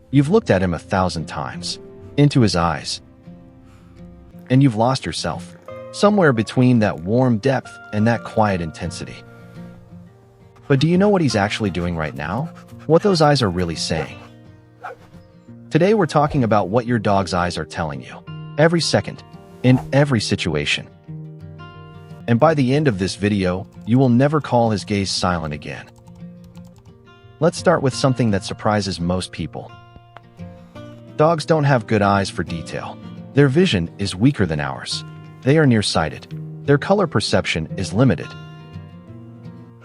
You've looked at him 1,000 times, into his eyes, and you've lost yourself, somewhere between that warm depth and that quiet intensity. But do you know what he's actually doing right now? What those eyes are really saying? Today we're talking about what your dog's eyes are telling you, every second, in every situation. And by the end of this video, you will never call his gaze silent again. Let's start with something that surprises most people. Dogs don't have good eyes for detail. Their vision is weaker than ours. They are nearsighted. Their color perception is limited.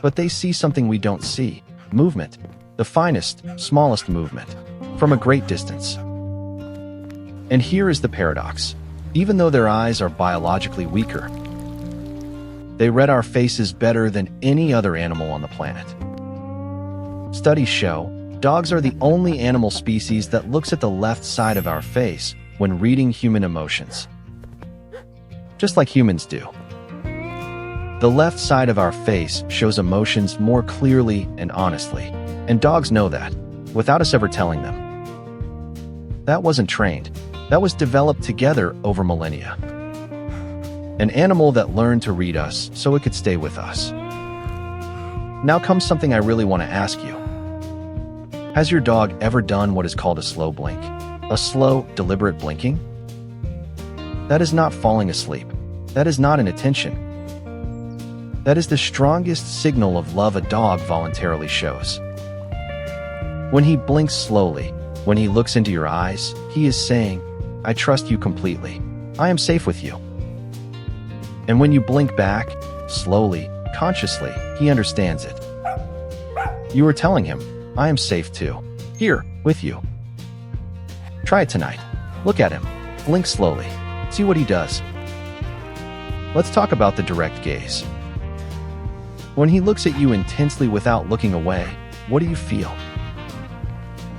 But they see something we don't see: movement, the finest, smallest movement, from a great distance. And here is the paradox. Even though their eyes are biologically weaker, they read our faces better than any other animal on the planet. Studies show dogs are the only animal species that looks at the left side of our face when reading human emotions, just like humans do. The left side of our face shows emotions more clearly and honestly, and dogs know that, without us ever telling them. That wasn't trained. That was developed together over millennia. An animal that learned to read us so it could stay with us. Now comes something I really want to ask you. Has your dog ever done what is called a slow blink? A slow, deliberate blinking? That is not falling asleep. That is not inattention. That is the strongest signal of love a dog voluntarily shows. When he blinks slowly, when he looks into your eyes, he is saying, "I trust you completely. I am safe with you." And when you blink back, slowly, consciously, he understands it. You are telling him, "I am safe too. Here, with you." Try it tonight. Look at him. Blink slowly. See what he does. Let's talk about the direct gaze. When he looks at you intensely without looking away, what do you feel?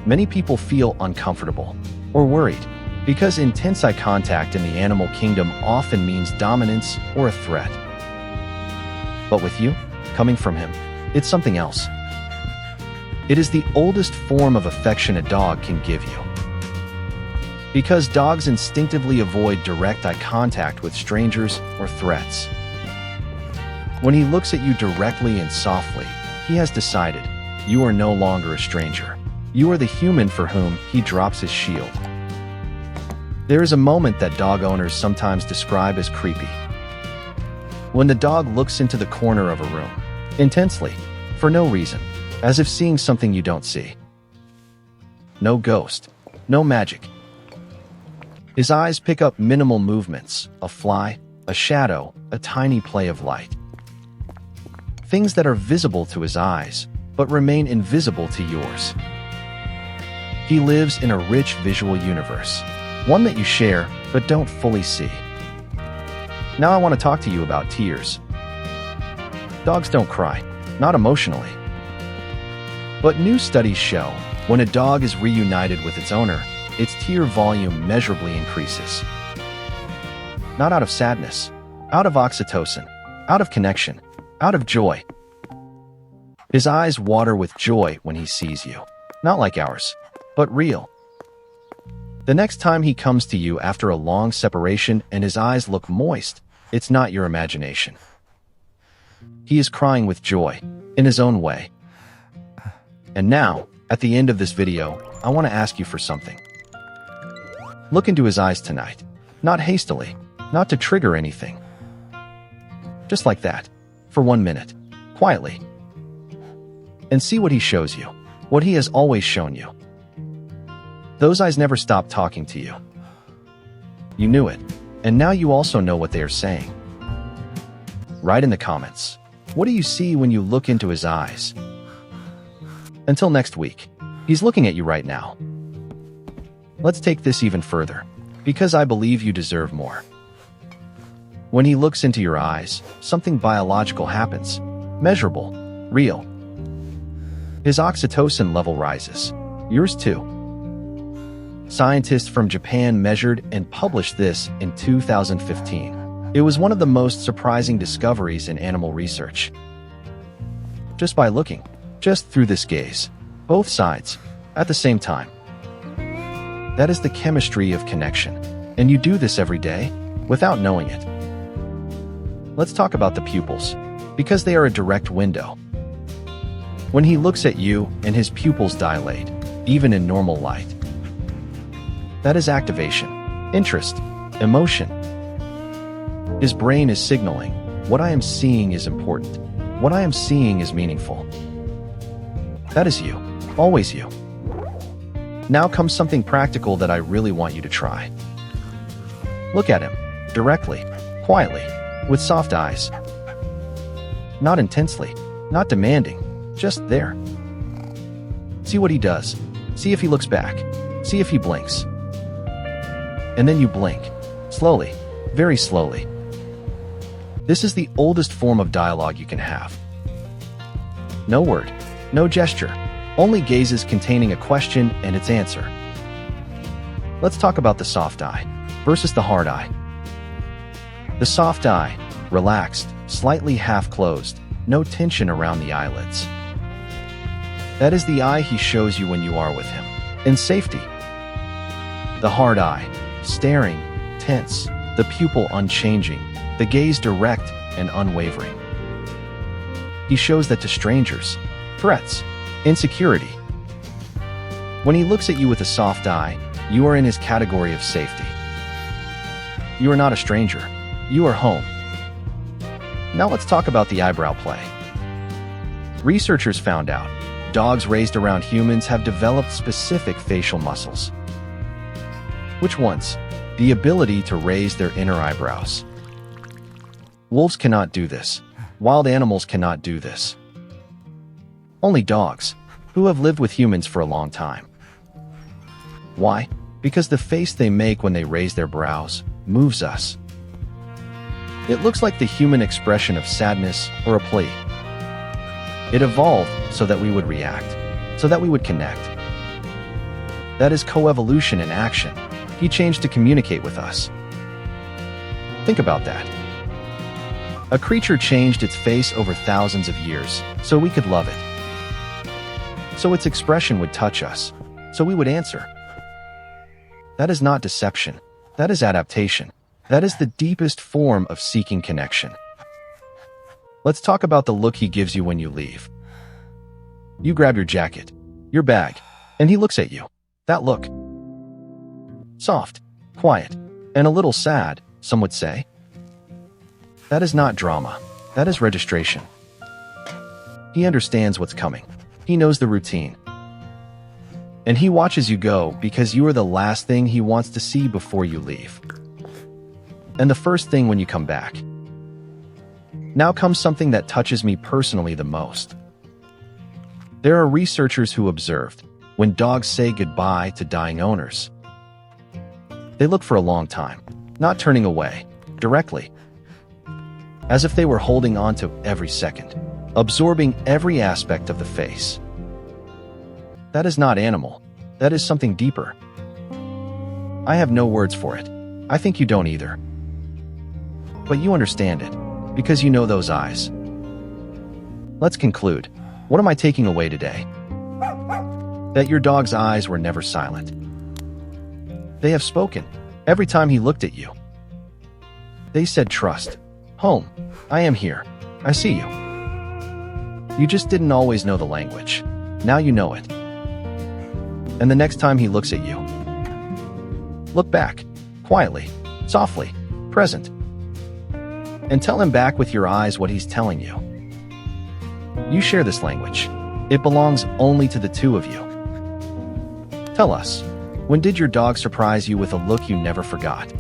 Many people feel uncomfortable or worried because intense eye contact in the animal kingdom often means dominance or a threat. But with you, coming from him, it's something else. It is the oldest form of affection a dog can give you. Because dogs instinctively avoid direct eye contact with strangers or threats. When he looks at you directly and softly, he has decided you are no longer a stranger. You are the human for whom he drops his shield. There is a moment that dog owners sometimes describe as creepy. When the dog looks into the corner of a room, intensely, for no reason, as if seeing something you don't see. No ghost, no magic. His eyes pick up minimal movements, a fly, a shadow, a tiny play of light. Things that are visible to his eyes, but remain invisible to yours. He lives in a rich visual universe, one that you share, but don't fully see. Now I want to talk to you about tears. Dogs don't cry, not emotionally. But new studies show, when a dog is reunited with its owner, its tear volume measurably increases. Not out of sadness, out of oxytocin, out of connection, out of joy. His eyes water with joy when he sees you. Not like ours, but real. The next time he comes to you after a long separation and his eyes look moist, it's not your imagination. He is crying with joy, in his own way. And now, at the end of this video, I want to ask you for something. Look into his eyes tonight. Not hastily, not to trigger anything. Just like that, for 1 minute, quietly. And see what he shows you, what he has always shown you. Those eyes never stop talking to you. You knew it, and now you also know what they are saying. Write in the comments, what do you see when you look into his eyes? Until next week, he's looking at you right now. Let's take this even further, because I believe you deserve more. When he looks into your eyes, something biological happens, measurable, real. His oxytocin level rises, yours too. Scientists from Japan measured and published this in 2015. It was one of the most surprising discoveries in animal research. Just by looking, just through this gaze, both sides, at the same time. That is the chemistry of connection. And you do this every day without knowing it. Let's talk about the pupils, because they are a direct window. When he looks at you and his pupils dilate, even in normal light, that is activation, interest, emotion. His brain is signaling, what I am seeing is important. What I am seeing is meaningful. That is you, always you. Now comes something practical that I really want you to try. Look at him, directly, quietly, with soft eyes. Not intensely, not demanding, just there. See what he does. See if he looks back. See if he blinks. And then you blink, slowly, very slowly. This is the oldest form of dialogue you can have. No word, no gesture, only gazes containing a question and its answer. Let's talk about the soft eye versus the hard eye. The soft eye, relaxed, slightly half-closed, no tension around the eyelids. That is the eye he shows you when you are with him, in safety. The hard eye, staring, tense, the pupil unchanging, the gaze direct and unwavering. He shows that to strangers, threats, insecurity. When he looks at you with a soft eye, you are in his category of safety. You are not a stranger. You are home. Now let's talk about the eyebrow play. Researchers found out dogs raised around humans have developed specific facial muscles. Which ones? The ability to raise their inner eyebrows. Wolves cannot do this. Wild animals cannot do this. Only dogs, who have lived with humans for a long time. Why? Because the face they make when they raise their brows moves us. It looks like the human expression of sadness or a plea. It evolved so that we would react, so that we would connect. That is coevolution in action. He changed to communicate with us. Think about that. A creature changed its face over thousands of years so we could love it. So its expression would touch us, so we would answer. That is not deception. That is adaptation. That is the deepest form of seeking connection. Let's talk about the look he gives you when you leave. You grab your jacket, your bag, and he looks at you. That look. Soft, quiet, and a little sad, some would say. That is not drama. That is registration. He understands what's coming. He knows the routine. And he watches you go because you are the last thing he wants to see before you leave. And the first thing when you come back. Now comes something that touches me personally the most. There are researchers who observed when dogs say goodbye to dying owners. They look for a long time, not turning away, directly. As if they were holding on to every second, absorbing every aspect of the face. That is not animal. That is something deeper. I have no words for it. I think you don't either. But you understand it, because you know those eyes. Let's conclude. What am I taking away today? That your dog's eyes were never silent. They have spoken, every time he looked at you. They said trust. Home. I am here. I see you. You just didn't always know the language. Now you know it. And the next time he looks at you, look back, quietly, softly, present. And tell him back with your eyes what he's telling you. You share this language. It belongs only to the two of you. Tell us, when did your dog surprise you with a look you never forgot?